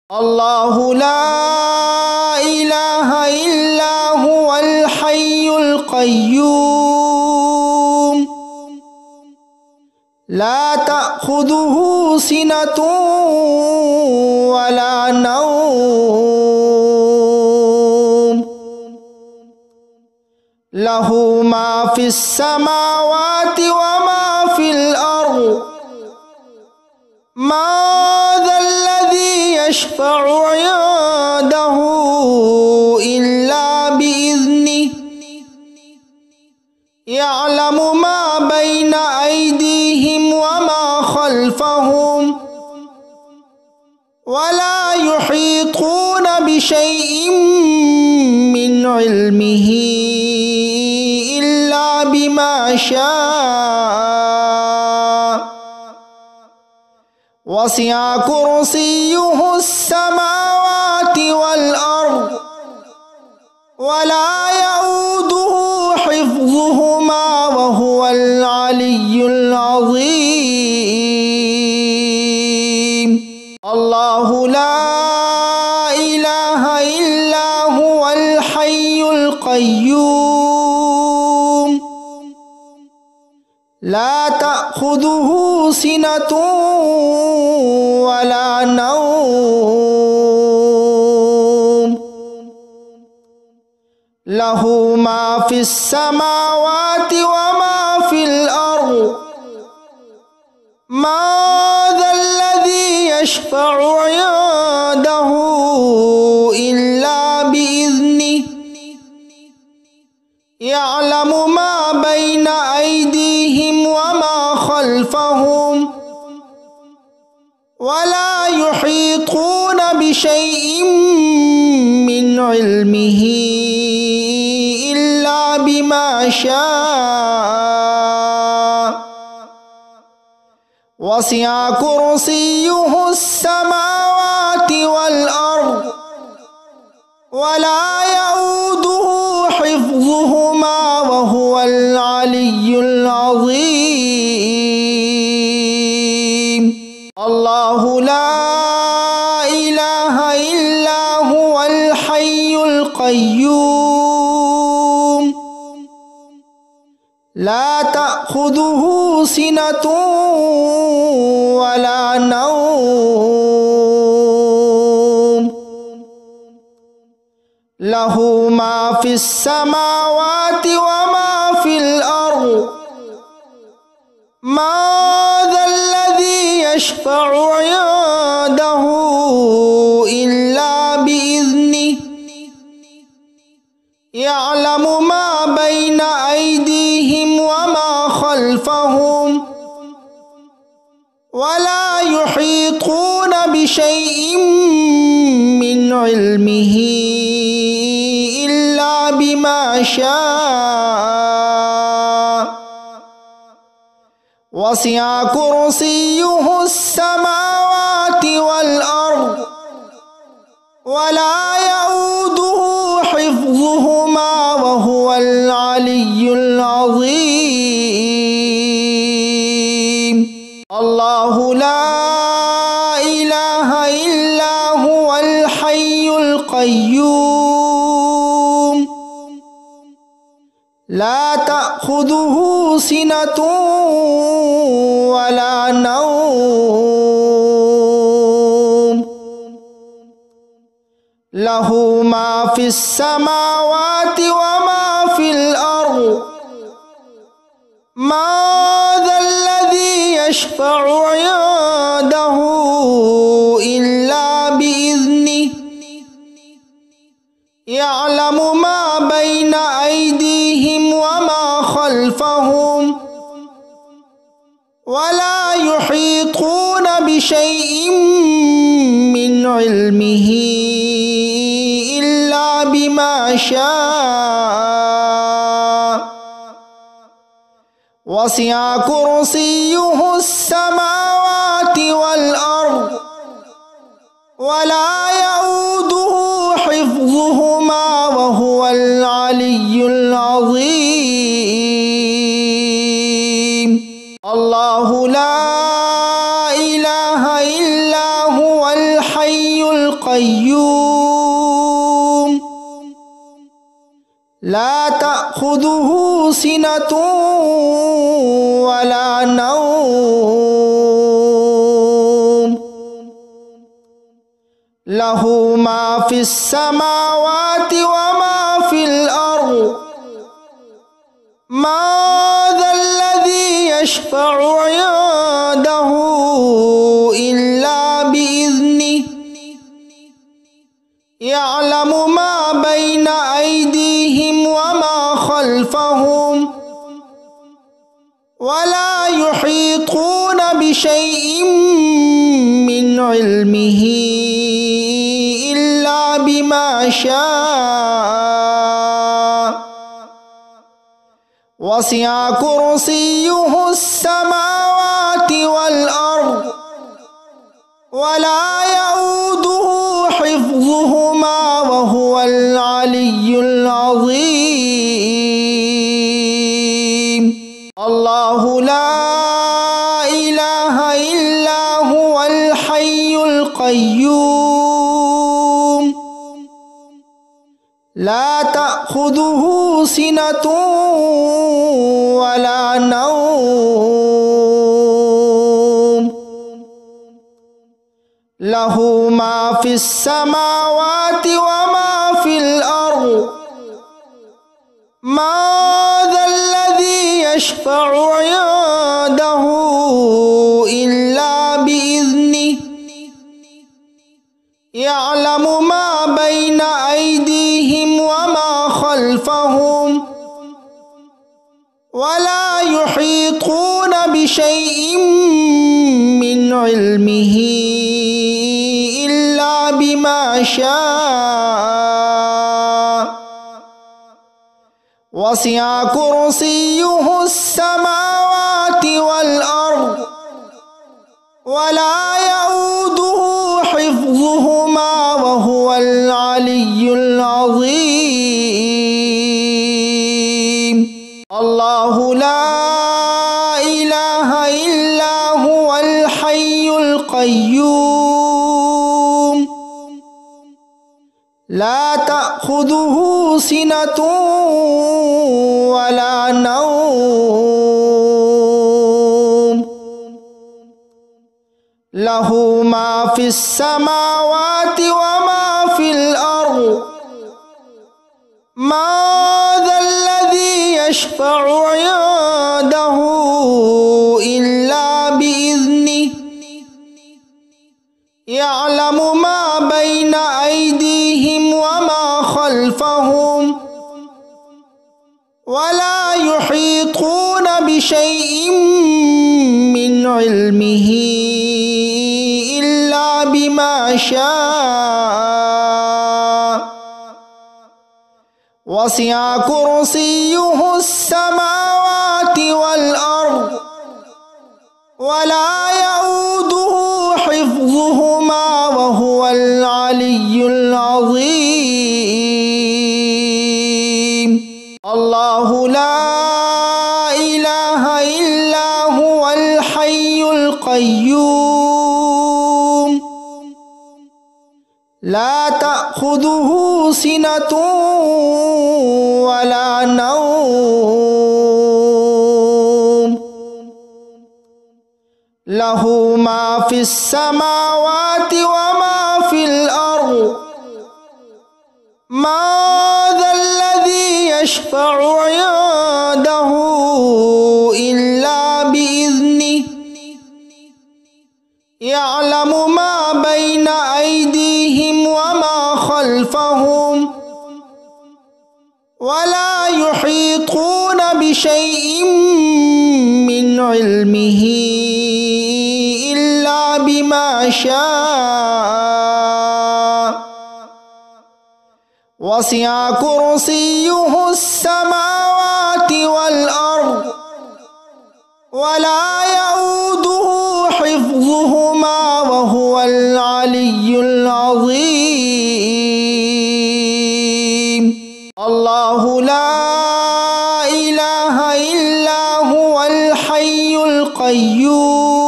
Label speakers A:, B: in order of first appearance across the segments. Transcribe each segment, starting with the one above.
A: الله لا إله إلا هو الحي القيوم لا تأخذه سنة ولا نوم له ما في السماوات وما في الأرض ما ذا الذي يشفع عنده إلا بإذنه يعلم ما بين أيديهم وما خلفهم ولا يحيطون بشيء من علمه إلا بما شاء وسع كرسيه السماوات والأرض ولا يؤوده حفظهما وهو العلي العظيم الله لا إله إلا هو الحي القيوم لا تأخذه سنة ولا نوم له ما في السماوات وما في الأرض ما ذا الذي يشفع عنده إلا بإذنه يعلم ما بين أيديهم وما خلفهم ولا يحيطون بشيء من علمه إلا بما شاء وسع كرسيه السماوات والأرض ولا يؤوده حفظهما وهو العلي العظيم الله لا إله إلا هو الحي القيوم لا تأخذه سنة ولا نوم له ما في السماوات وما في الأرض ما ذا الذي يشفع عنده إلا بإذنه يعلم ما بين أيديهم وما خلفهم ولا يحيطون بشيء من علمه إلا بما شاء وسع كرسيه السماوات والأرض ولا يؤوده حفظهما وهو العلي العظيم الله لا إله إلا هو الحي القيوم لا تأخذه سنة ولا نوم له ما في السماوات وما في الأرض ما ذا الذي يشفع عنده إلا بإذنه يعلم ما بين أيديهم وما خلفهم ولا يحيطون بشيء من علمه إلا بما شاء وسع كرسيه السماوات والأرض ولا يؤوده حفظهما وهو العلي العظيم الله لا إله إلا هو الحي القيوم القيوم لا تأخذه سنة ولا نوم له ما في السماوات وما في الأرض ما ذا الذي يشفع عنده إلا بإذنه يعلم ما بين أيديهم وما خلفهم ولا يحيطون بشيء من علمه إلا بما شاء وسع كرسيه السماوات والأرض ولا يؤوده حفظهما وهو العلي العظيم الله لا إله إلا هو الحي القيوم لا تأخذه سنة ولا نوم له ما في السماوات وما في الأرض ما ذا الذي يشفع عنده إلا بإذنه يعلم ما بين أيديهم وما خلفهم ولا يحيطون بشيء من علمه إلا بما شاء وسع كرسيه السماوات والأرض ولا يؤوده حفظهما وهو العلي العظيم الله لا إله إلا هو الحي القيوم لا تأخذه سنة ولا نوم له ما في السماوات وما في الأرض ما ذا الذي يشفع عنده إلا بإذنه يعلم ما بين أيديهم وما خلفهم ولا يحيطون بشيء من علمه إلا بما شاء وسع كرسيه السماوات والأرض ولا يؤوده حفظهما وهو العلي العظيم الله لا إله إلا هو الحي القيوم لا تأخذه سنة ولا نوم له ما في السماوات وما في الأرض ما ذا الذي يشفع عنده إلا بإذنه يعلم ما بين أيديهم وما خلفهم ولا يحيطون بشيء من علمه إلا بما شاء وسع كرسيه السماوات والأرض ولا يؤوده حفظهما وهو العلي العظيم الله لا إله إلا هو الحي القيوم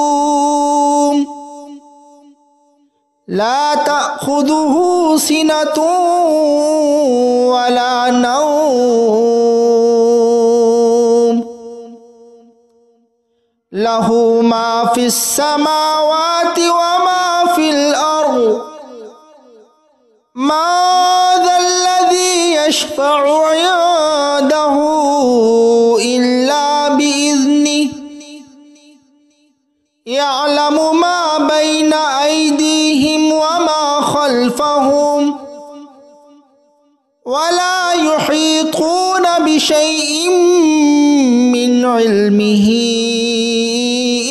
A: لا تأخذه تأخذه سنة ولا نوم له ما في السماوات وما في الأرض ما ذا الذي يشفع عنده إلا بإذنه يعلم ما بين أيديهم وما خلفهم ولا يحيطون بشيء من علمه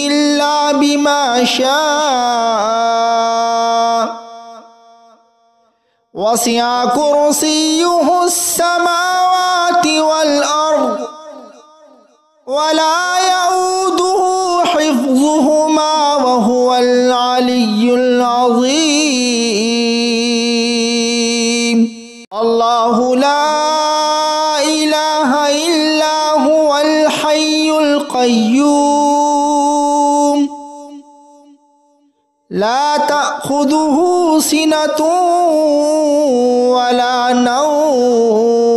A: إلا بما شاء وسع كرسيه السماوات والأرض ولا يؤوده حفظهما وهو العلي العظيم الله لا إله إلا هو الحي القيوم لا تأخذه سنة ولا نوم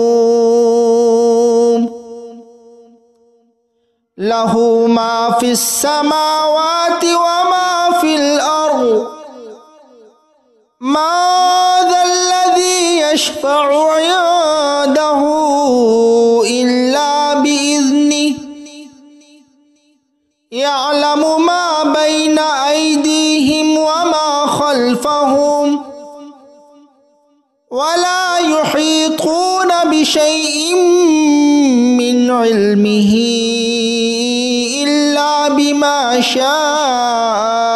A: له ما في السماوات وما في الأرض ما ذا الذي يشفع عنده إلا بإذنه يعلم ما بين أيديهم وما خلفهم ولا يحيطون بشيء من علمه إلا بما شاء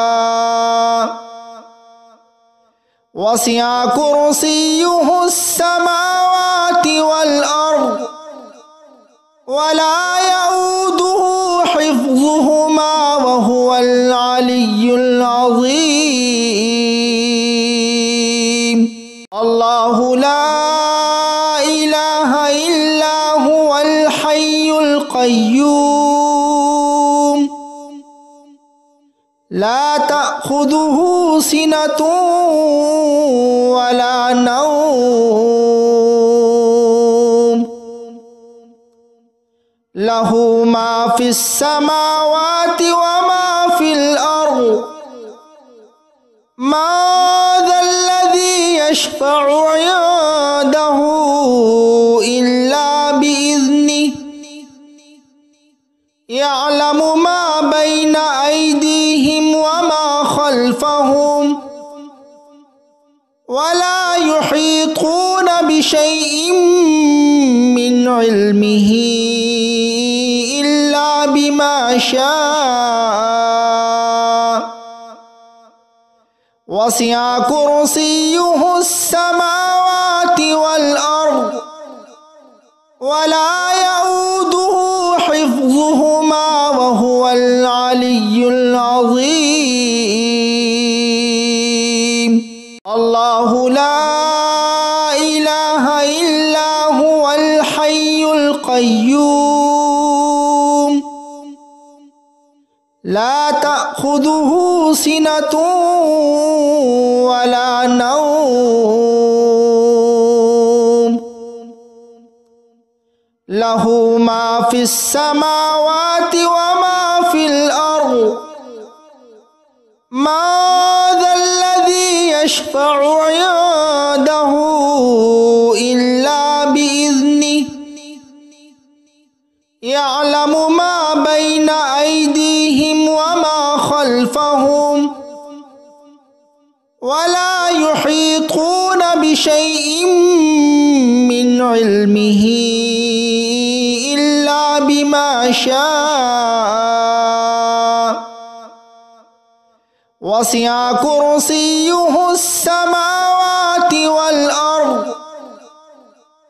A: وسع كرسيه السماوات والأرض ولا يؤوده حفظهما وهو العلي العظيم الله لا إله إلا هو الحي القيوم لا تأخذه سنة ولا نوم له ما في السماوات وما في الأرض ما ذا الذي يشفع عنده إلا بإذنه يعلم ما بين أيديهم وما خلفهم ولا يحيطون بشيء من علمه إلا بما شاء وسع كرسيه السماوات والأرض ولا يؤوده حفظهما وهو العلي العظيم الله لا إله إلا هو الحي القيوم لا تأخذه سنة ولا نوم له ما في السماوات وما في الأرض ما ذا الذي يشفع عنده إلا بإذنه يعلم ما بين أيديهم وما خلفهم ولا يحيطون بشيء من علمه إلا بما شاء وسع كرسيه السماوات والأرض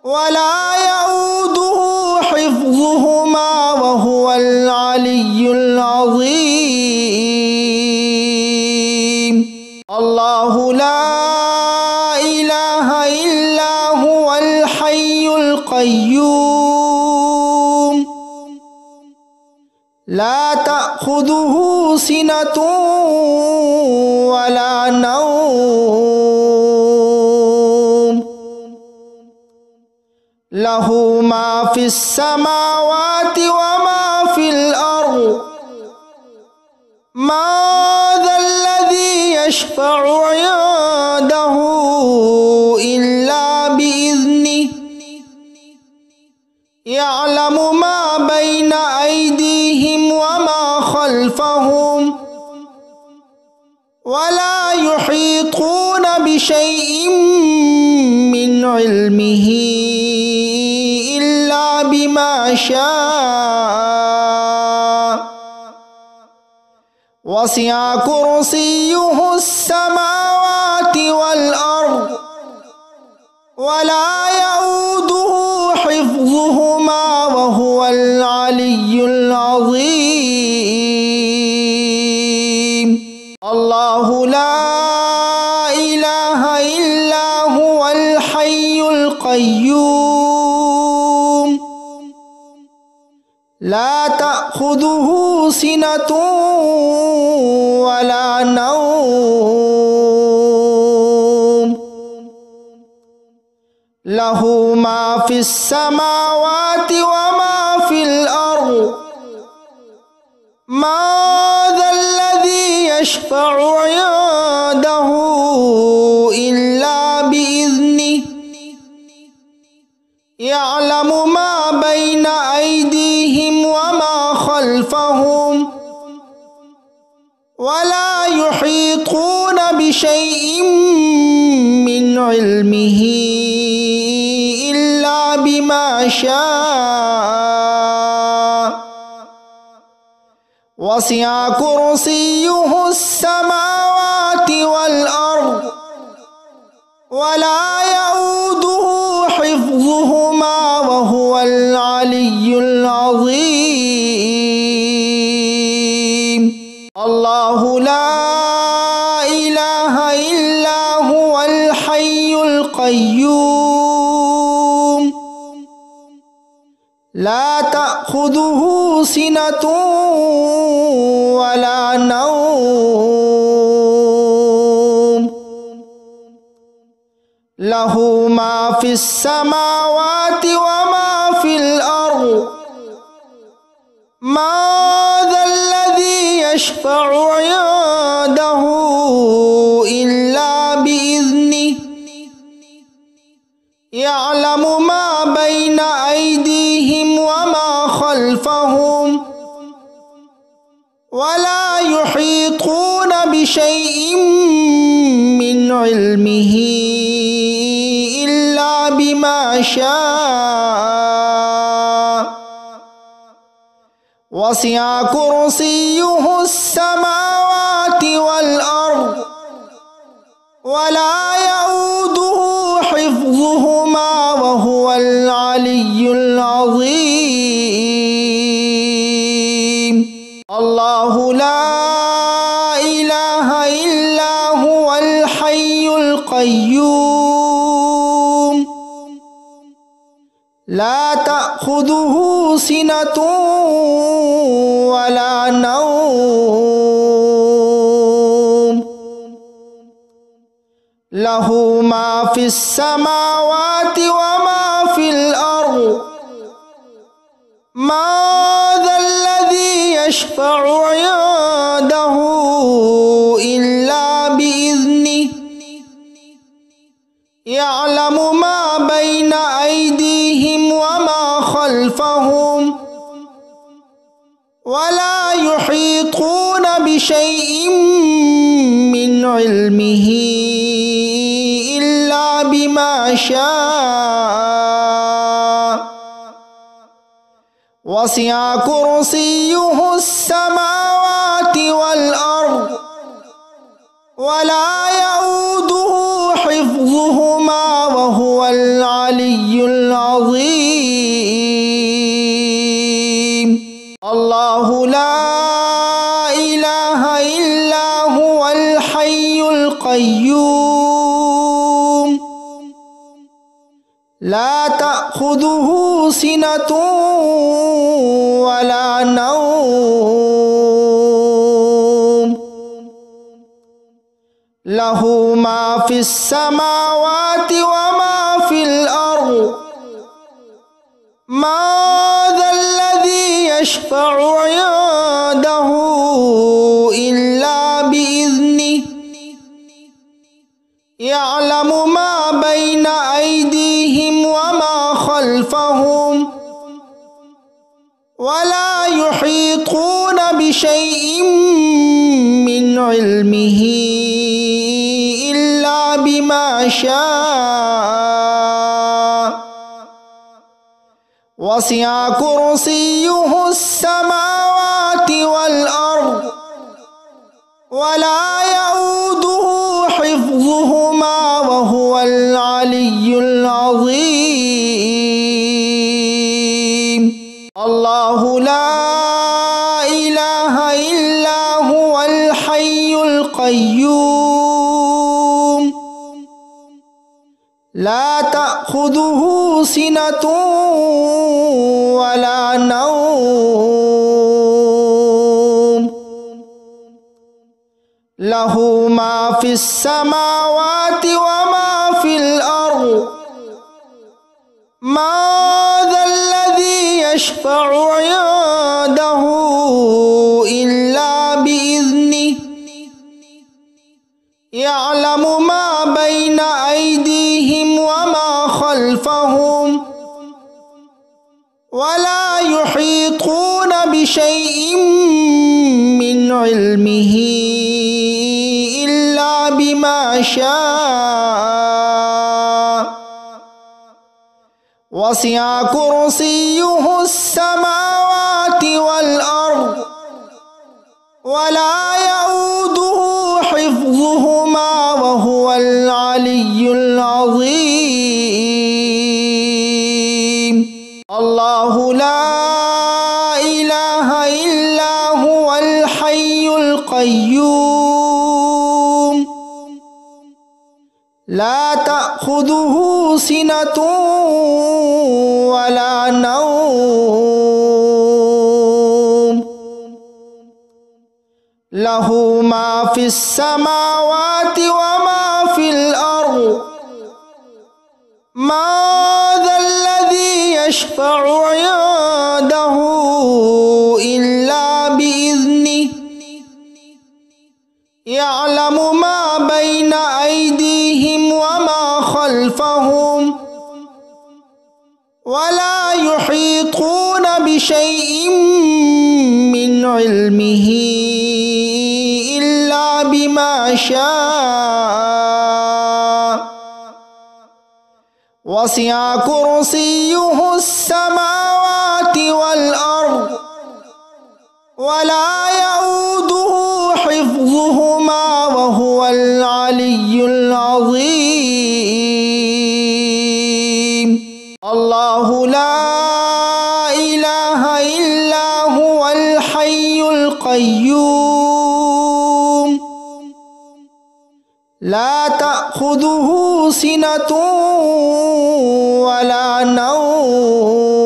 A: ولا يؤوده حفظهما وهو العلي العظيم الله لا إله إلا هو الحي القيوم لا تأخذه سنة ولا نوم লাহু মা ফিস সামাওয়াতি ওয়া মা ফিল আরদ মা যাল্লাযী ইয়াশফা'ু 'ইনদাহু ইল্লা বিইذনিহি ইয়া'লামু মা বাইনা আইদিহিম ওয়া মা খালফাহুম ওয়া লা ইউহীতুনা বিশাইইন মিন ইলমিহি ইল্লা বিমা শাআ ওয়াসি'a কুরসিয়্যুহুস সামাওয়াতি ওয়াল আরদ ওয়া লা ইয়াউদুহু হিফযুহুমা ওয়া হুয়াল আলিয়্যুল আযীম। আল্লাহু লা ইলাহা ইল্লা হুয়াল হাইয়ুল কাইয়্যুম লা তা'খুযুহু সিনাতুন ওয়া লা নাওম লাহু মা ফিস সামাওয়াতি ওয়া মা ফিল আরদ মা যাল্লাযী ইয়াশফা'ু 'ইনদাহু ইল্লা বিইذনিহি ইয়া'লামু মা বাইনা আইদিহিম ওয়া মা খালফাহুম ওয়া লা ইউহীতুনা বিশাইইন মিন ইলমিহি ইল্লা বিমা শাআ ওয়াসি'a কুরসিয়্যুহুস সামাওয়াতি ওয়াল আরদ ওয়া লা ইয়াউদুহু হিফযুহুমা ওয়া হুয়াল আলিয়্যুল আযীম। আল্লাহু লা ইলাহা ইল্লা হুয়াল হাইয়ুল কাইয়্যুম লা তা'খুযুহু সিনাতুন ওয়া লা নাওম লাহু মা ফিস সামাওয়াতি ওয়া মা ফিল আরদ মা যাল্লাযী ইয়াশফা'ু 'ইনদাহু ইল্লা বিইذনিহি ইয়া'লামু মা বাইনা আইদিহিম ওয়া মা খালফাহুম ওয়া লা ইউহীতুনা বিশাইইন মিন ইলমিহি ইল্লা বিমা শাআ ওয়াসি'a কুরসিয়্যুহুস সামাওয়াতি ওয়াল আরদ ওয়া লা ইয়াউদুহু হিফযুহুমা ওয়া হুয়াল আলিয়্যুল আযীম। আল্লাহু লা ইলাহা ইল্লা হুয়াল হাইয়ুল কাইয়্যুম লা তা'খুযুহু সিনাতুন ওয়া লা নাওম লাহু মা ফিস সামাওয়াতি ওয়া মা ফিল আরদ মা যাল্লাযী ইয়াশফা'ু 'ইনদাহু ইল্লা বিইذনিহি ইয়া'লামু মা বাইনা আইদিহিম ওয়া মা খালফাহুম ওয়া লা ইউহীতুনা বিশাইইন মিন ইলমিহি ইল্লা বিমা শাআ ওয়াসি'a কুরসিয়্যুহুস সামাওয়াতি ওয়াল আরদ ওয়া লা ইয়াউদুহু হিফযুহুমা ওয়া হুয়াল আলিয়্যুল আযীম। আল্লাহু লা ইলাহা ইল্লা হুয়াল হাইয়ুল কাইয়্যুম লা তা'খুযুহু সিনাতুন ওয়া লা নাওম লাহু মা ফিস সামাওয়াতি ওয়া মা ফিল আরদ ما ذا الذي يشفع عنده إلا بإذنه يعلم ما بين أيديهم وما خلفهم ولا يحيطون بشيء من علمه إلا بما شاء وسع كرسيه السماوات والأرض ولا يؤوده حفظهما وهو العلي العظيم. الله لا إله إلا هو الحي القيوم لا تأخذه سنة ولا نوم له ما في السماوات وما في الأرض ما ذا الذي يشفع عنده إلا بإذنه يعلم ما بين أيديهم وما خلفهم ولا يحيطون بشيء من علمه إلا بما شاء وسع كرسيه السماوات والأرض ولا يؤوده حفظهما وهو العلي العظيم. الله لا إله إلا هو الحي القيوم لا تأخذه سنة ولا نوم له ما في السماوات وما في الأرض ما ذا الذي يشفع عنده إلا بإذنه يعلم ما بين أيديهم وما خلفهم ولا يحيطون بشيء من علمه إلا بما شاء وسع كرسيه السماوات والأرض ولا يؤوده حفظهما وهو العلي العظيم. الله لا إله إلا هو الحي القيوم لا تأخذه سنة ولا نوم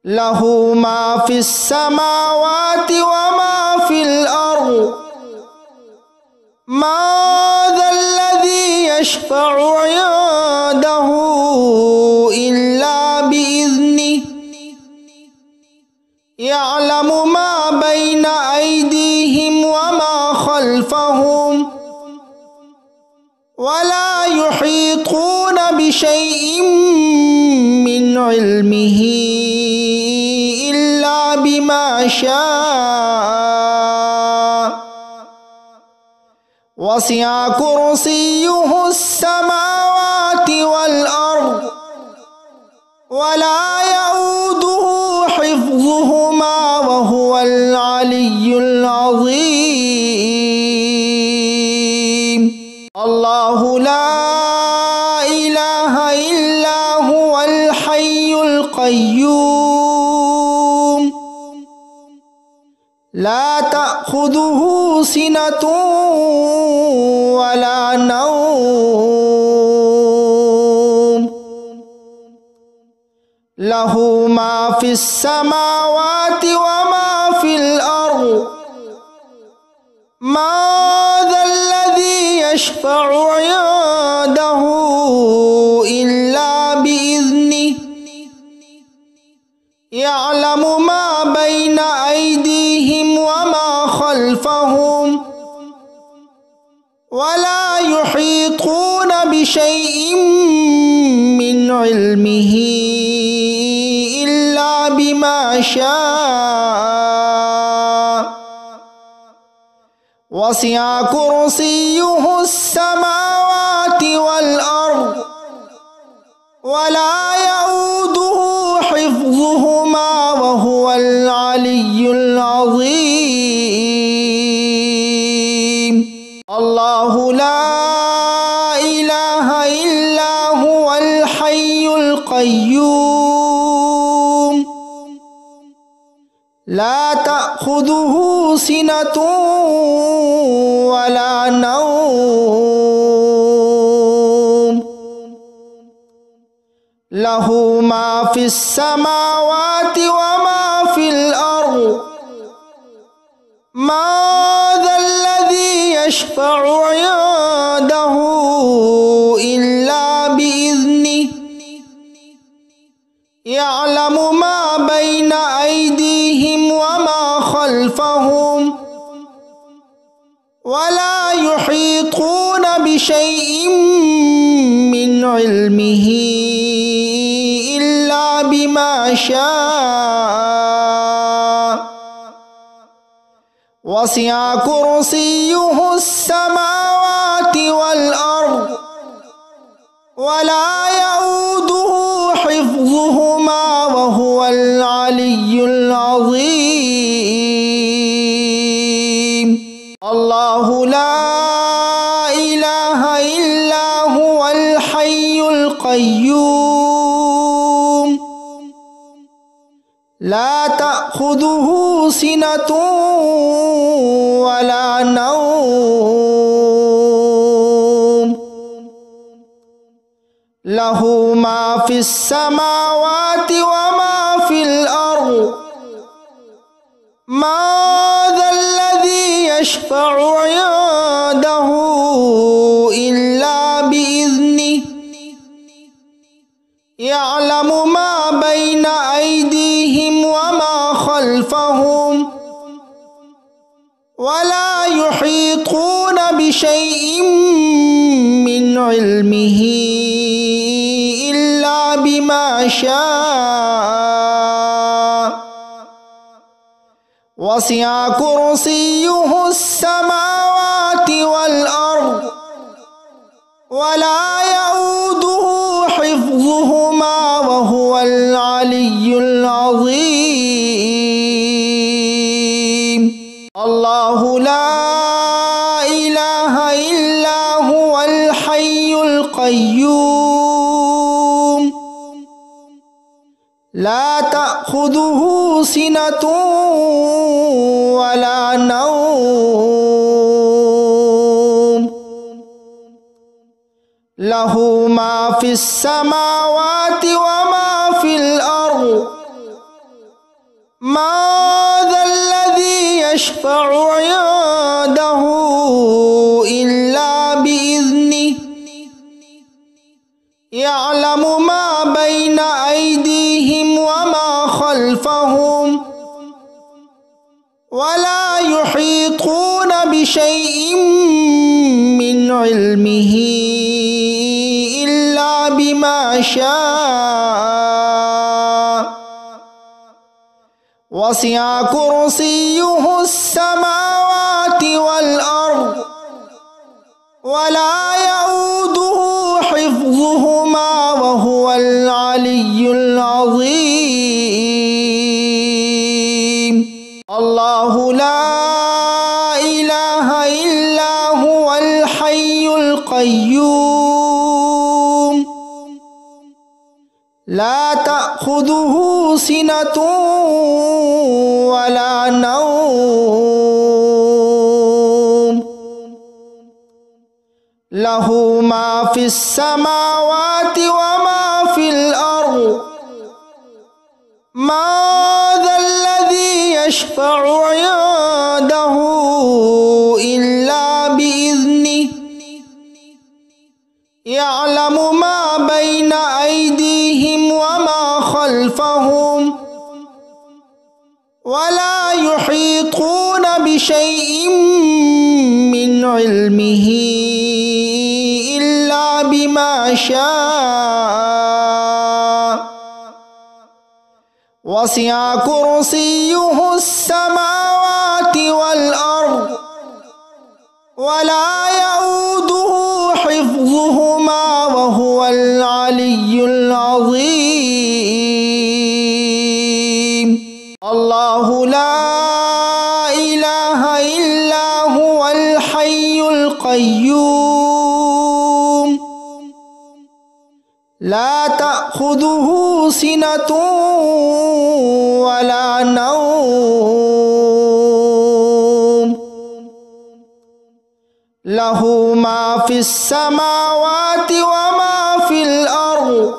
A: له ما في السماوات وما في الأرض ما ذا الذي يشفع عنده إلا بإذنه يعلم ما بين أيديهم وما خلفهم ولا يحيطون بشيء من علمه إلا بما شاء وسع كرسيه السماوات والأرض ولا يؤوده حفظهما وهو العلي العظيم. الله لا إله إلا هو الحي القيوم لا تأخذه سنة ولا نوم له ما في السماوات وما في الأرض ما ذا الذي يشفع عنده ولا يحيطون بشيء من علمه إلا بما شاء وسع كرسيه السماوات والأرض ولا يؤوده حفظهما وهو العلي العظيم الله لا إله إلا هو الحي القيوم لا تأخذه سنة ولا نوم له ما في السماوات وما في الأرض ما ذا الذي يشفع عنده إلا بإذنه يعلم ما بين أيديهم وما خلفهم ولا يحيطون بشيء من علمه إلا بما شاء وسع كرسيه السماوات والأرض ولا يؤوده حفظهما وهو العلي العظيم الله لا إله إلا هو الحي القيوم لا تأخذه سنة ولا نوم له ما في السماوات وما في الأرض ما ذا الذي يشفع عنده إلا بإذنه يعلم ما بين أيديهم وما خلفهم ولا يحيطون بشيء من علمه إلا بما شاء وسع كرسيه السماوات والأرض ولا يؤوده حفظهما وهو العلي العظيم الله لا إله إلا هو الحي القيوم لا تأخذه سنة ولا نوم له ما في السماوات وما في الأرض ما ذا الذي يشفع عنده إلا بإذنه يعلم ما بين أيديهم وما خلفهم ولا يحيطون بشيء من علمه إلا بما شاء وسع كرسيه السماوات والأرض ولا يؤوده حفظهما وهو العلي العظيم الله لا إله إلا هو الحي القيوم لا تأخذه سنة ولا نوم له ما في السماوات وما في الأرض ما ذا الذي يشفع عنده إلا بإذنه يعلم ما بين أيديهم وما خلفهم ولا يحيطون بشيء من علمه إلا بما شاء وسع كرسيه السماوات والأرض ولا يؤوده حفظهما وهو العلي العظيم الله لا إله إلا هو الحي القيوم لا تأخذه سنة ولا نوم له ما في السماوات وما في الأرض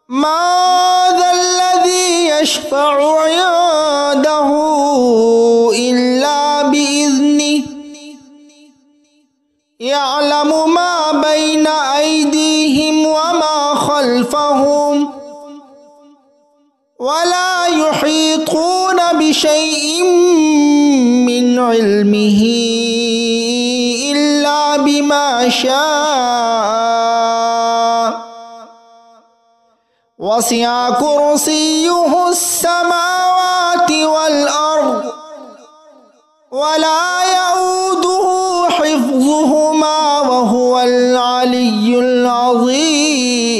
A: ما ذا الذي يشفع عنده إلا بإذنه يعلم ما بين أيديهم وما خلفهم ولا يحيطون بشيء من علمه إلا بما شاء وسع كرسيه السماوات والأرض ولا يؤوده حفظهما وهو العلي العظيم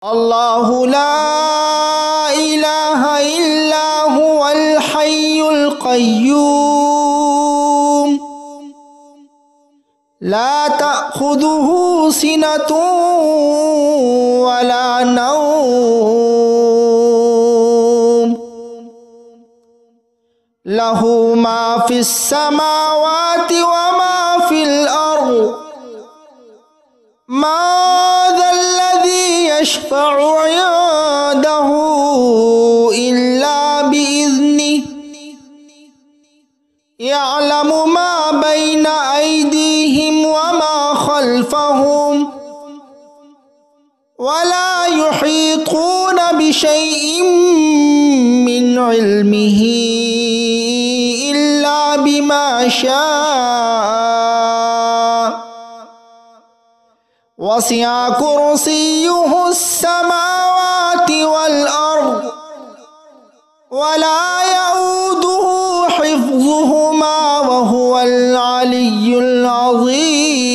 A: الله لا إله إلا هو الحي القيوم لا تأخذه سنة ولا نوم له ما في السماوات وما في الأرض ما ذا الذي يشفع عنده إلا بإذنه يعلم ما بين أيديهم وما خلفهم ولا يحيطون بشيء من علمه إلا بما شاء وسع كرسيه السماوات والأرض ولا يؤوده حفظهما وهو العلي العظيم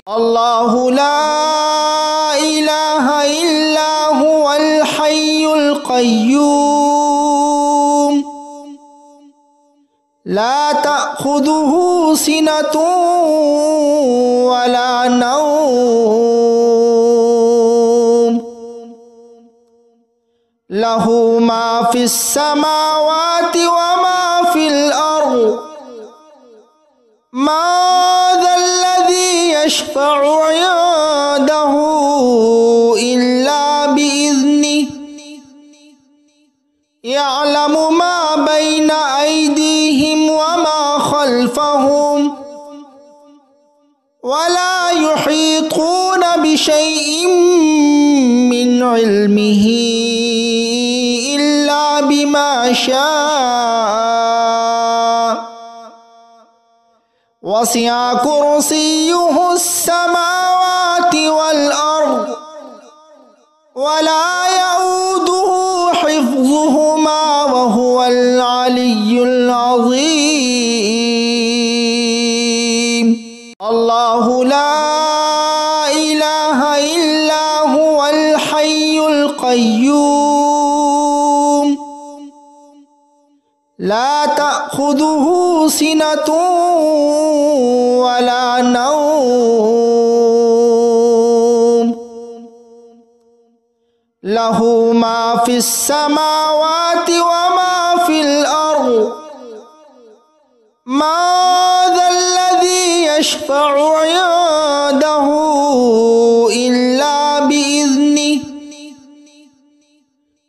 A: الله لا إله إلا هو الحي القيوم لا تأخذه سنة ولا نوم له ما في السماوات وما في الأرض ما ذا الذي يشفع عنده إلا بإذنه يعلم ما بين أيديهم وما خلفهم ولا يحيطون بشيء من علمه إلا بما شاء وسع كرسيه السماوات والأرض ولا يؤوده حفظهما وهو العلي العظيم الله لا إله إلا هو الحي القيوم لا تأخذه سنة ولا نوم له ما في السماوات وما في الأرض ما ذا الذي يشفع عنده إلا بإذنه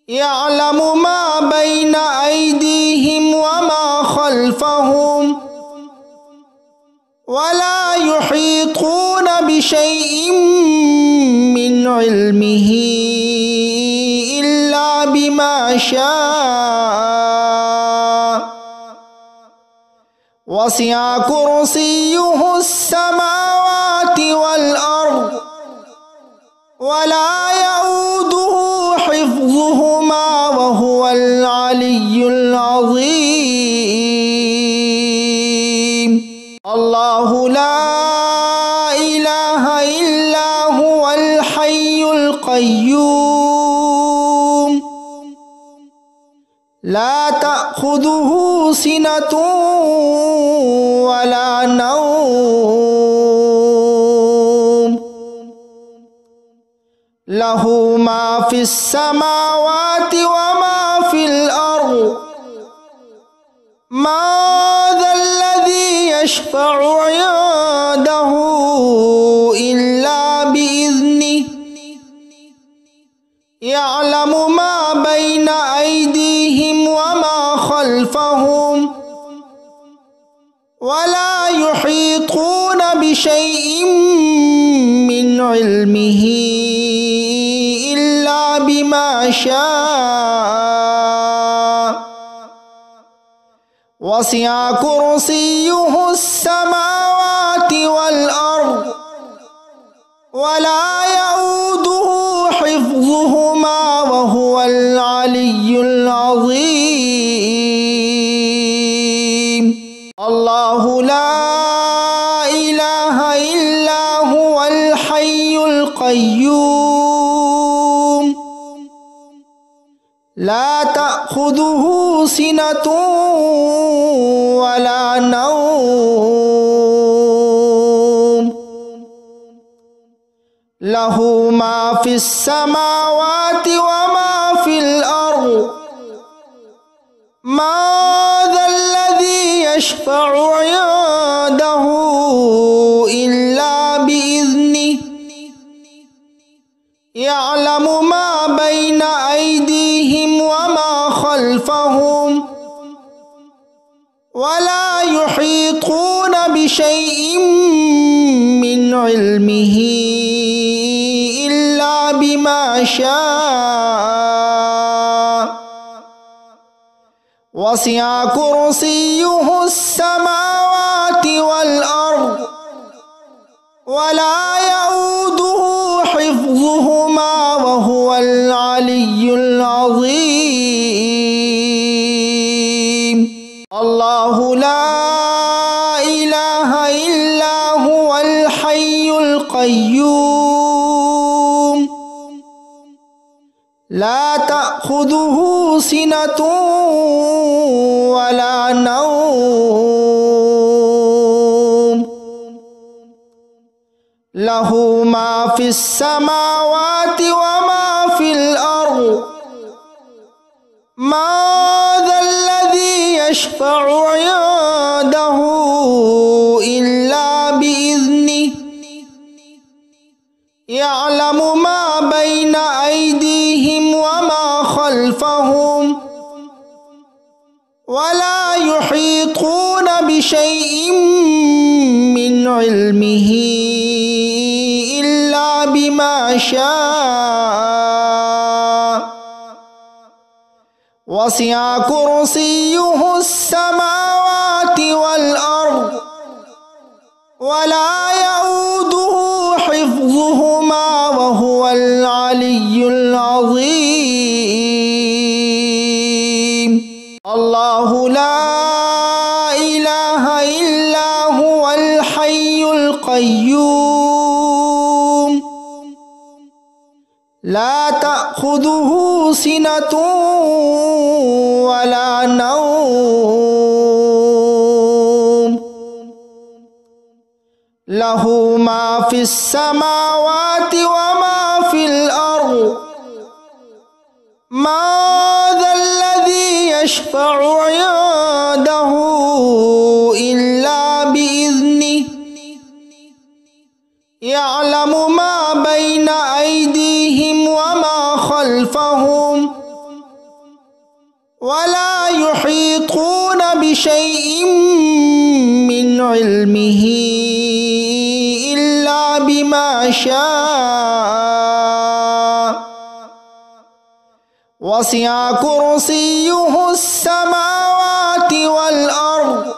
A: يعلم ما بين أيديهم وما خلفهم ولا يحيطون بشيء من علمه إلا بما شاء وسع كرسيه السماوات والأرض ولا يؤوده حفظهما وهو العلي العظيم. الله لا إله إلا هو الحي القيوم لا تأخذه سنة ولا نوم له ما في السماوات وما في الأرض ما ذا الذي يشفع عنده إلا بإذنه يعلم ما بين أيديهم وما خلفهم ولا يحيطون بشيء من علمه إلا بما شاء وسع كرسيه السماوات والأرض ولا يؤوده حفظهما وهو العلي العظيم. الله لا إله إلا هو الحي القيوم لا تأخذه سنة ولا نوم له ما في السماوات وما في الأرض ما ذا الذي يشفع عنده إلا بإذنه يعلم ما بين أيديهم وما خلفهم ولا يحيطون بشيء من علمه إلا بما شاء وسع كرسيه السماوات والأرض ولا يؤوده حفظهما وهو العلي العظيم. الله لا إله إلا هو الحي القيوم لا تأخذه سنة ولا نوم له ما في السماوات وما في الأرض ما ذا الذي يشفع عنده إلا بإذنه يعلم ما بين أيديهم وما خلفهم ولا يحيطون بشيء من علمه إلا بما شاء وسع كرسيه السماوات والأرض ولا يؤوده حفظهما وهو العلي العظيم. الله لا إله إلا هو الحي القيوم لا تأخذه سنة ولا نوم له ما في السماوات وما في الأرض ما ذا الذي يشفع عنده إلا بإذنه يعلم ما بين أيديهم وما خلفهم ولا يحيطون بشيء من علمه إلا بما شاء وسع كرسيه السماوات والأرض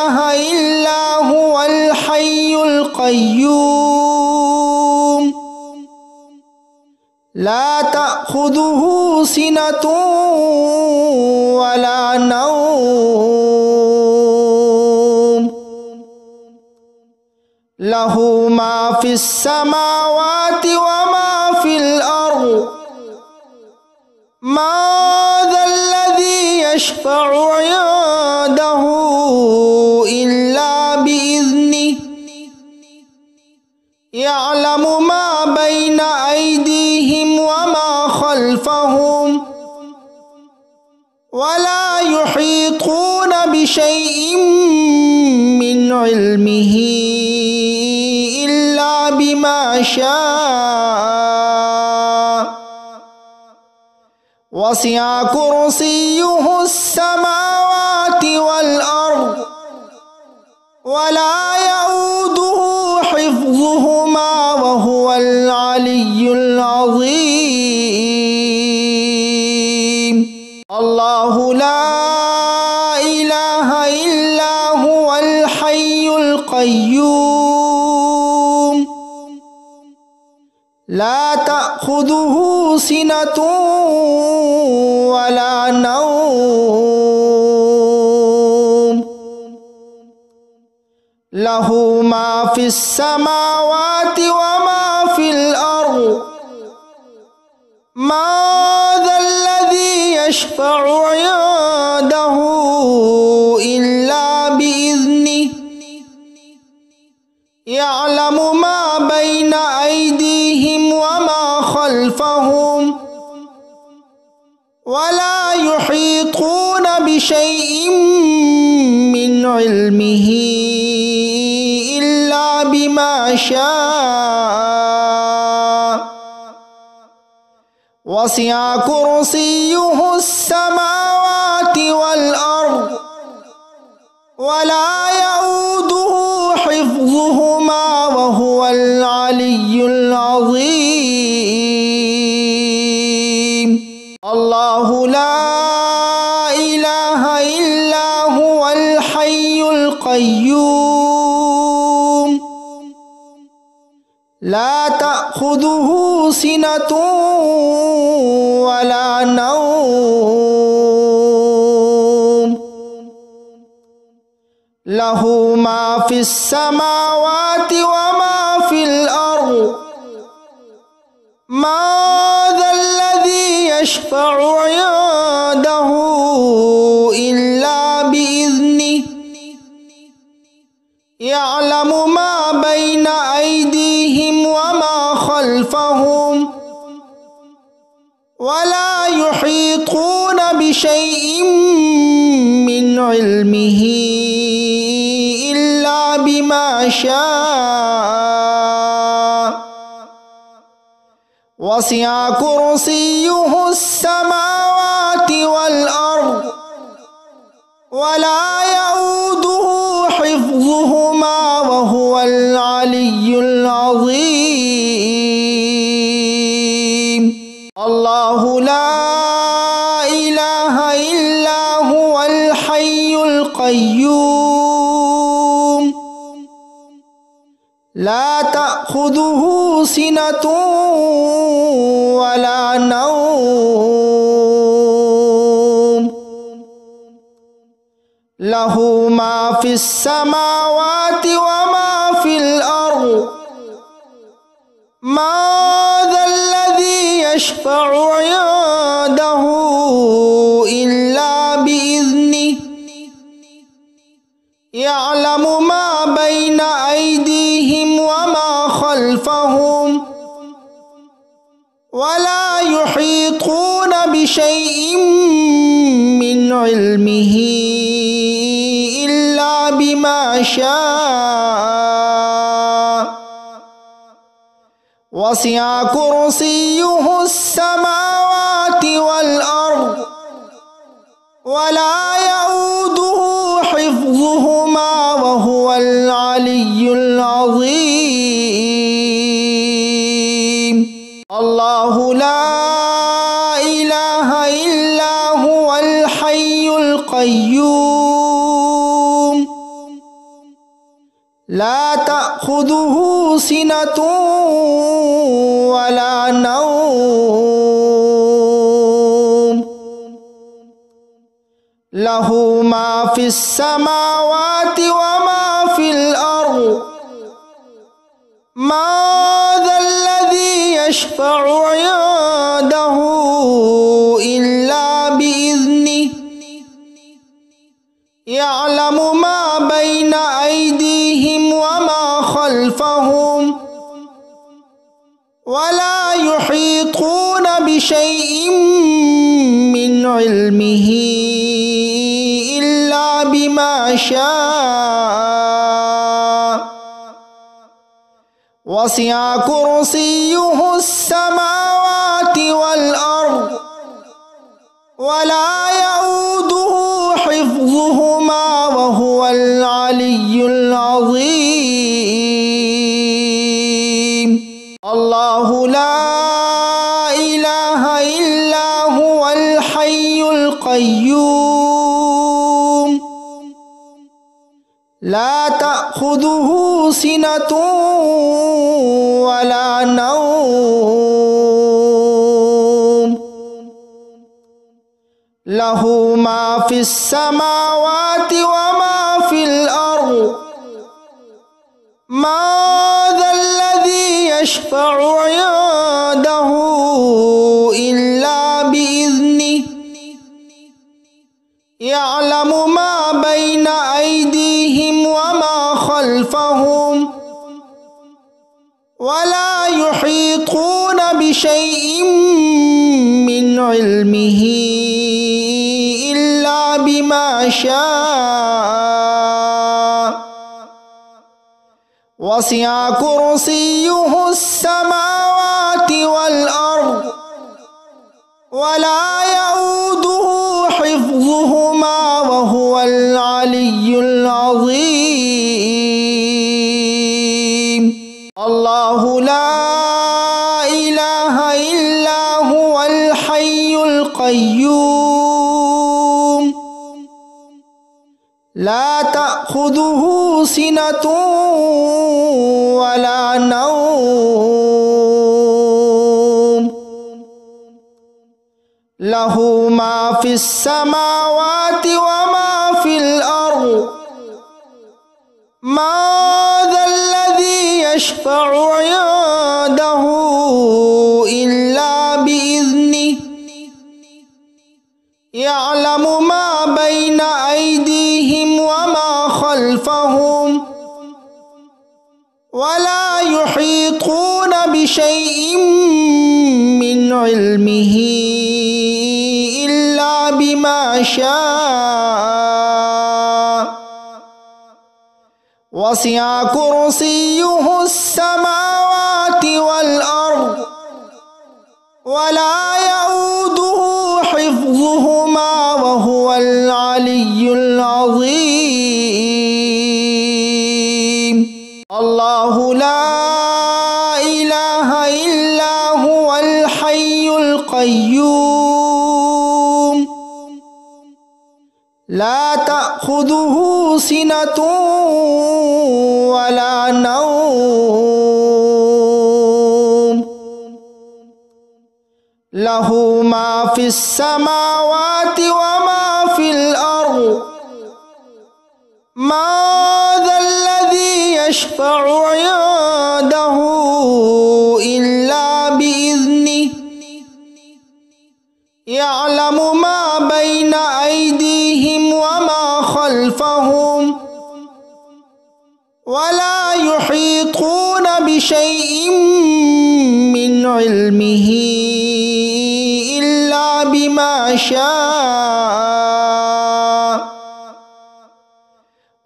A: إله إلا هو الحي القيوم لا تأخذه سنة ولا نوم له ما في السماوات وما في الأرض من ذا الذي يشفع عنده إلا بإذنه يعلم ما بين أيديهم وما خلفهم ولا يحيطون بشيء من علمه إلا بما شاء وسع كرسيه السماوات والأرض ولا يؤوده حفظهما وهو العلي العظيم الله لا إله إلا هو الحي القيوم لا تأخذه سنة ولا نوم له ما في السماوات وما في الأرض من ذا الذي يشفع عنده إلا بإذنه يعلم ما بين أيديهم وما خلفهم ولا يحيطون بشيء من علمه إلا بما شاء وسع كرسيه السماوات والأرض ولا يؤوده حفظهما وهو العلي العظيم الله لا إله إلا هو الحي القيوم لا تأخذه سنة ولا نوم له ما في السماوات وما في الأرض من ذا الذي يشفع عنده إلا بإذنه يعلم ما بين أيديهم وما خلفهم ولا يحيطون بشيء من علمه إلا بما شاء وسع كرسيه السماوات والأرض ولا يؤوده حفظهما وهو العلي العظيم الله لا إله إلا هو الحي القيوم لا تأخذه سنة ولا نوم له ما في السماوات وما في الأرض من ذا الذي يشفع عنده إلا بإذنه يعلم ما بين أيديهم وما خلفهم ولا يحيطون بشيء من علمه إلا بما شاء وسع كرسيه السماوات والأرض ولا يؤوده حفظهما وهو العلي العظيم الله لا إله إلا هو الحي القيوم لا تأخذه سنة ولا نوم له ما في السماوات وما في الأرض ما ذا الذي يشفع عنده إلا بإذنه يعلم ما بين أيديهم وما خلفهم ولا يحيطون بشيء من علمه إلا بما شاء وسع كرسيه السماوات والأرض ولا يؤوده حفظهما وهو العلي العظيم الله لا إله إلا هو الحي القيوم لا تأخذه سنة ولا نوم له ما في السماوات وما في الأرض ما ذا الذي يشفع عنده إلا بإذنه يعلم ما بين أيديهم وما خلفهم ولا يحيطون بشيء من علمه إلا بما شاء وسع كرسيه السماوات والأرض ولا يؤوده حفظهما وهو العلي العظيم الله لا إله إلا هو الحي القيوم لا تأخذه سنة ولا نوم له ما في السماوات وما في الأرض ما ذا الذي يشفع عنده إلا بإذنه يعلم ما بين أيديهم وما خلفهم ولا يحيطون بشيء من علمه إلا بما شاء وسع كرسيه السماوات والأرض ولا يؤوده حفظهما وهو العلي العظيم الله لا إله إلا هو الحي القيوم لا تأخذه سنة ولا نوم له ما في السماوات وما في الأرض ما ذا الذي يشفع عنده إلا بإذنه يعلم ما بين أيديهم وما خلفهم ولا يحيطون بشيء من علمه إلا بما شاء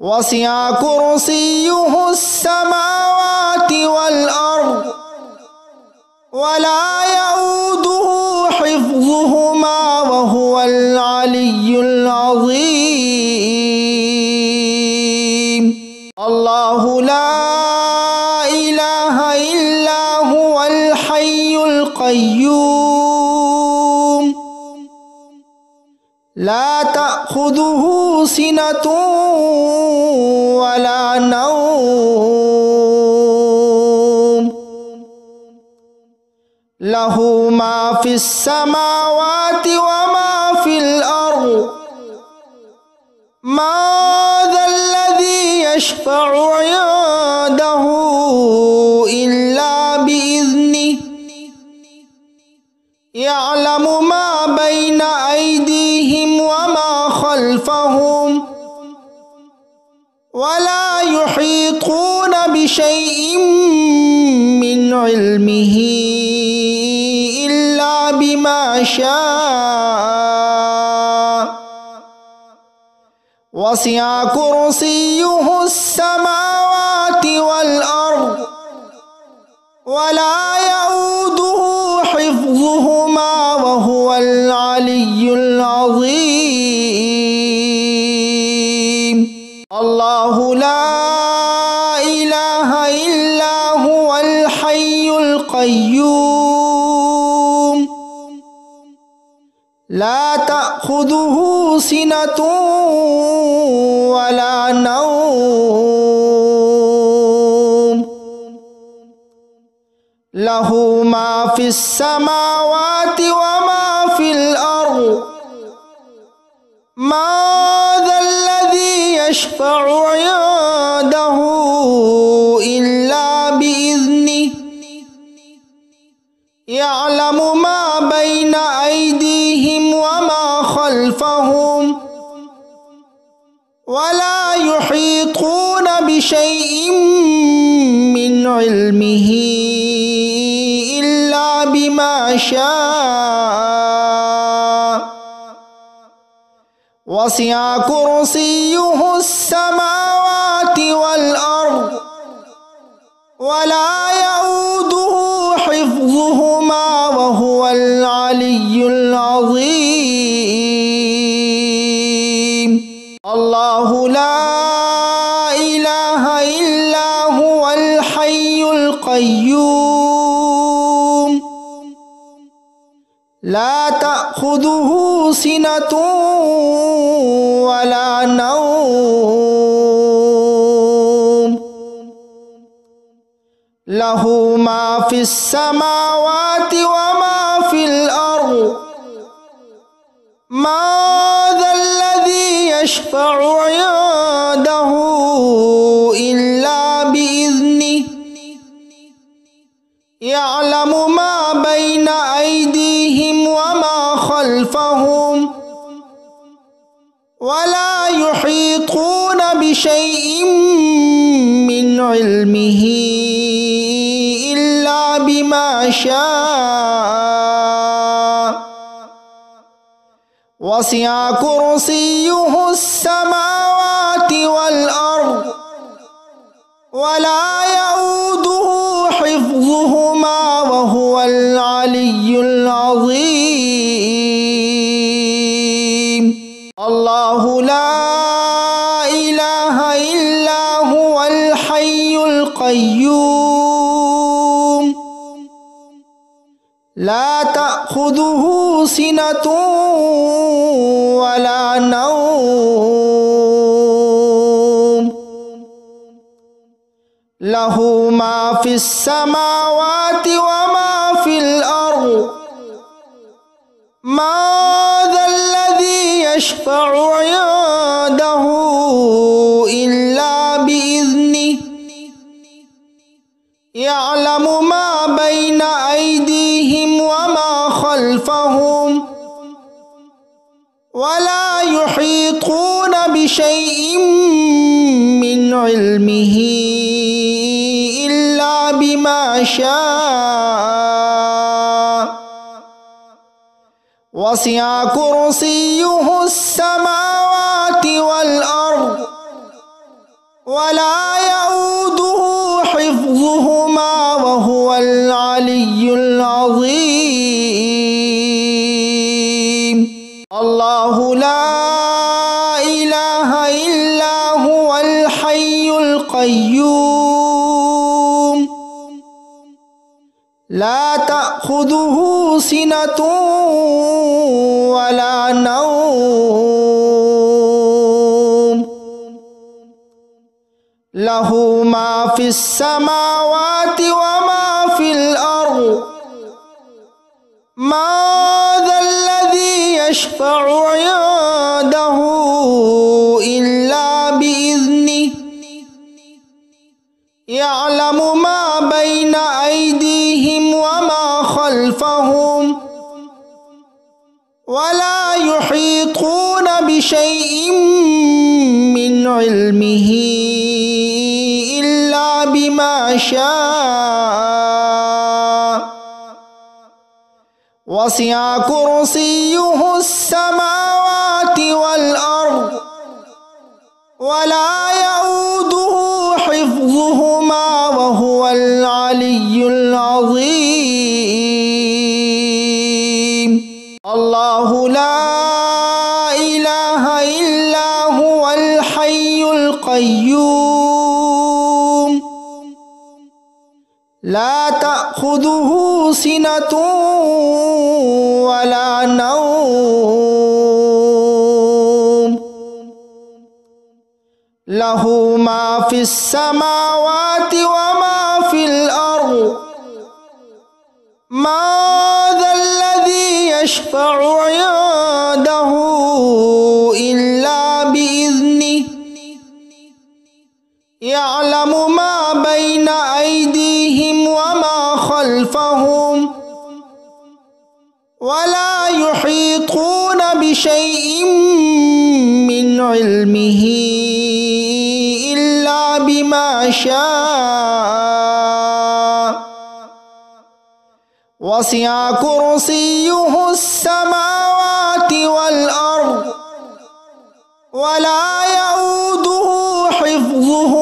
A: وسع كرسيه السماوات والأرض ولا يؤوده حفظهما وهو العلي العظيم الله لا إله إلا هو الحي القيوم لا تأخذه سنة ولا نوم له ما في السماوات وما في الأرض من ذا الذي يشفع عنده إلا بإذنه يعلم ما بين أيديهم وما خلفهم ولا يحيطون بشيء من علمه إلا بما شاء وسع كرسيه السماوات والأرض ولا يؤوده حفظهما وهو العلي العظيم الله لا إله إلا هو الحي القيوم لا تأخذه سنة ولا نوم له ما في السماوات وما في الأرض من ذا الذي يشفع عنده إلا بإذنه يعلم ما بين أيديهم وما خلفهم ولا يحيطون بشيء من علمه إلا بما شاء وسع كرسيه السماوات والأرض ولا يؤوده حفظهما وهو العلي العظيم الله لا إله إلا هو الحي القيوم لا تأخذه سنة ولا نوم له ما في السماوات وما في الأرض من ذا الذي يشفع عنده إلا بإذنه يعلم ما بين أيديهم وما خلفهم ولا يحيطون بشيء من علمه إلا بما شاء وسع كرسيه السماوات والأرض ولا يؤوده حفظهما وهو العلي العظيم الله لا إله إلا هو الحي القيوم لا تأخذه سنة ولا نوم له ما في السماوات وما في الأرض من ذا الذي يشفع عنده إلا بإذنه يعلم ما بين أيديهم وما خلفهم ولا يحيطون بشيء من علمه إلا بما شاء وسع كرسيه السماوات والأرض ولا يؤوده حفظهما وهو العلي العظيم الله لا إله إلا هو الحي القيوم لا تأخذه سنة ولا نوم له ما في السماوات وما في الأرض ما ذا الذي يشفع عنده إلا بإذنه يعلم ما بين أيديهم وما خلفهم ولا يحيطون بشيء من علمه إلا بما شاء وسع كرسيه السماوات والأرض ولا يؤوده حفظهما وهو العلي العظيم. الله لا إله إلا هو الحي القيوم لا تأخذه سنة ولا نوم له ما في السماوات وما في الأرض ما ذا الذي يشفع عنده إلا بإذنه يعلم ما بين أيديهم وما خلفهم ولا يحيطون بشيء من علمه إلا بما شاء وسع كرسيه السماوات والأرض ولا يؤوده حفظهما